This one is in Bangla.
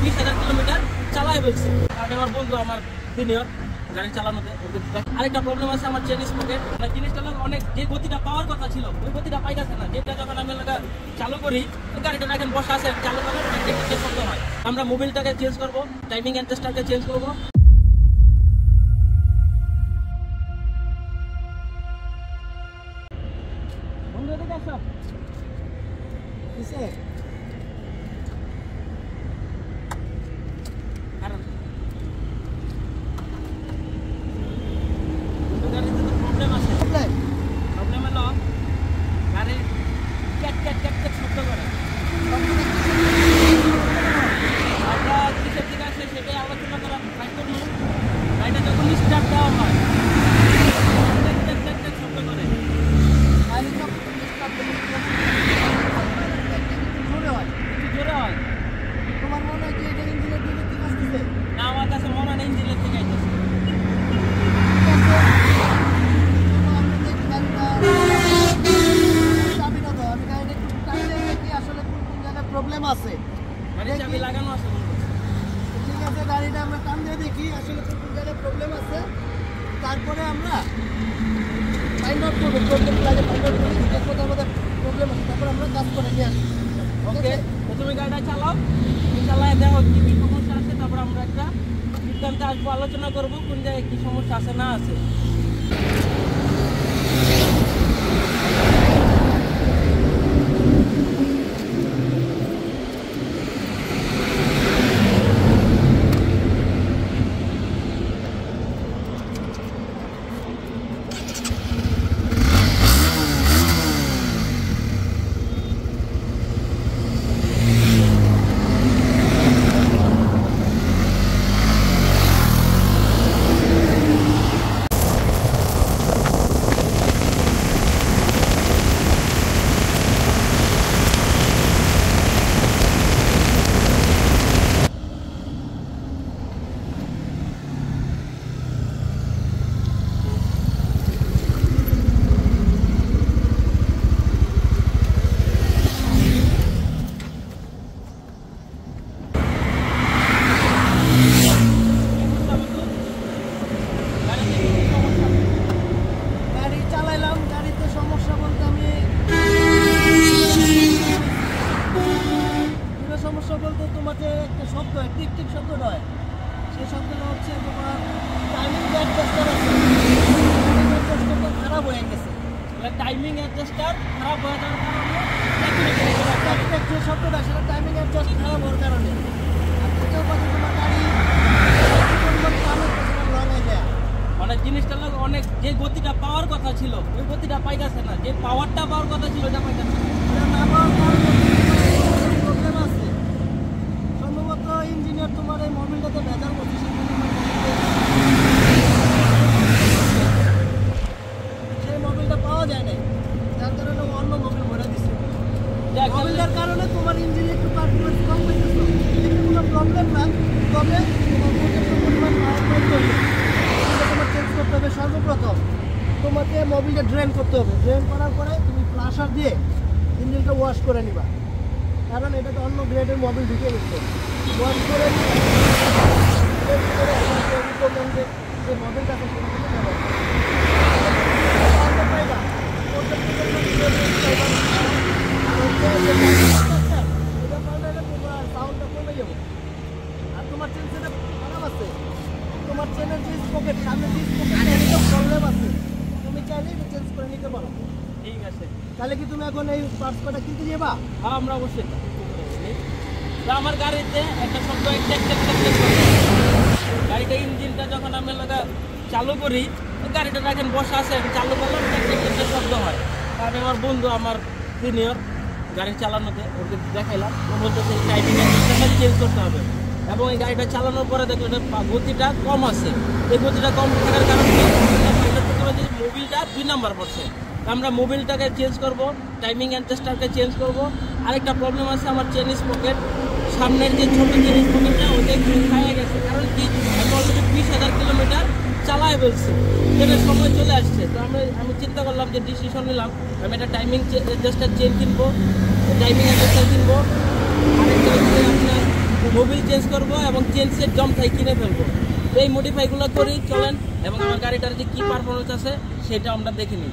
20,000 কিলোমিটার চালাই ফেলছি। কারণ আমার বন্ধু আমার সিনিয়র গাড়ি চালানোতে। আরেকটা প্রবলেম আছে আমার চেন স্পকেট। জিনিসটা অনেক যে গতিটা পাওয়ার কথা ছিল ওই গতিটা পাইতেছে না। যেটা যখন আমি চালু করি গাড়িটা এখন বসা আছে চালু করলে শব্দ হয়। আমরা মোবিলটাকে চেঞ্জ করবো, টাইমিং অ্যাডজাস্টারকে চেঞ্জ করবো। বন্ধু এদিকে আসো। কিসে প্রবলেম আছে। প্রবলেম হলো গাড়ির ক্যাট ক্যাট ক্যাট ক্যাট শব্দ করে। আমরা কিসের দিকে আছে সেটাই আলোচনা করা ট্রাই করবো। গাড়িটা যখন স্টার্ট দেওয়া হয় ক্যাট ক্যাট ক্যাট ক্যাট শব্দ করে। জোরে হয়। তোমার মনে হয় কি এটা ইঞ্জিনের দিকে ঠিক আসতেছে? না, আমার কাছে মনে হয় ইঞ্জিনের দিকে আইতেছে। প্রবলেম আছে, গাড়ি চাবি লাগানো আছে। ঠিক আছে, গাড়িটা আমরা টান দিয়ে দেখি আসলে কোন জায়গায় প্রবলেম আছে। তারপরে আমরা ফাইন্ড আউট করবো প্রবলেম লাগে, ফাইন্ড আউট করি কোথাও আমাদের প্রবলেম আছে, তারপর আমরা কাজ করে নিয়ে আসি। ওকে, তুমি গাড়িটা চালাও, চালায় দেখো কি কি সমস্যা আছে, তারপর আমরা একটা সিদ্ধান্তে আসবো, আলোচনা করবো কোন জায়গায় কি সমস্যা আছে না আছে। টাইমিং অ্যাডজাস্টার খারাপ হয়ে যাওয়ার কারণে যে শব্দটা সেটা টাইমিং অ্যাডজাস্ট খারাপ হওয়ার কারণে তোমার গাড়ি মানে জিনিসটা অনেক যে গতিটা পাওয়ার কথা ছিল ওই গতিটা পাইতেছে না, যে পাওয়ারটা পাওয়ার কথা ছিল ওটা পাইতেছে না। প্রবলেম আছে সম্ভবত ইঞ্জিনিয়ার তোমার এই মোবিলটাতে ভেজাল করছে, সেই মোবিলটা পাওয়া যায় নাই, যার কারণে অন্য মোবিল ভরে দিচ্ছে। মোবিলটার কারণে তোমার ইঞ্জিনে একটু পারফরমেন্স কম হইতেছে, এটা কোনো প্রবলেম না। তবে তোমার পর্যাপ্ত পরিমাণ পাওয়ার করতে হবে, তোমার চেঞ্জ করতে হবে। সর্বপ্রথম তোমাকে মোবিলটা ড্রেন করতে হবে, ড্রেন করার পরে তুমি ফ্লাশার দিয়ে ইঞ্জিনটা ওয়াশ করে নিবা, কারণ এটাতে অন্য গ্রেডের মোবিল ঢুকে গেছে। ওয়াশ করে যে মোবিলটা আছে সেটা থেকে ব্যবহার সাউন্ডটা কমে যাবে। আর তোমার চেন সেটা খারাপ আছে, তোমার চেনের যে স্পকেট সামনে যে স্পকেট প্রবলেম আছে, তুমি চাইলে এটা চেঞ্জ করে নিতে পারো। ঠিক আছে, তাহলে কি তুমি এখন এই পার্টস কটা কিনতে যাবা? হ্যাঁ, আমরা অবশ্যই। আমার গাড়িতে একটা শব্দ গাড়িটা ইঞ্জিনটা যখন আমি চালু করি গাড়িটা এখন বসা আছে চালু করলাম একটা শব্দ হয়। কারণ আমার বন্ধু আমার সিনিয়র গাড়ি চালানোতে, ওকে দেখাইলাম, ও বলতে সেই টাইমিং চেঞ্জ করতে হবে। এবং এই গাড়িটা চালানোর পরে দেখলো এটা গতিটা কম আছে, এই গতিটা কম থাকার কারণে মোবিলটা 2 নাম্বার পড়ছে। আমরা মোবিলটাকে চেঞ্জ করব, টাইমিং অ্যাডজাস্টারকে চেঞ্জ করব। আরেকটা প্রবলেম আছে আমার চেন স্পকেট, সামনের যে ছোটো চেন স্পকেটটা ওটা একটু খাইয়ে গেছে। কারণ কি আমি অলরেডি 20,000 কিলোমিটার চালাই ফেলছি, ট্রেনের সময় চলে আসছে। তো আমি চিন্তা করলাম যে ডিসিশন নিলাম আমি একটা টাইমিং অ্যাডজাস্টার চেন কিনবো, টাইমিং অ্যাডজাস্টার কিনবো। আরেকটা হচ্ছে আপনার মোবিল চেঞ্জ করব এবং চেন সেট জমটাই কিনে ফেলবো। তো এই মডিফাইগুলো করি, চলেন এবং আমার গাড়িটার যে কী পারফরমেন্স আছে সেটা আমরা দেখে নিই।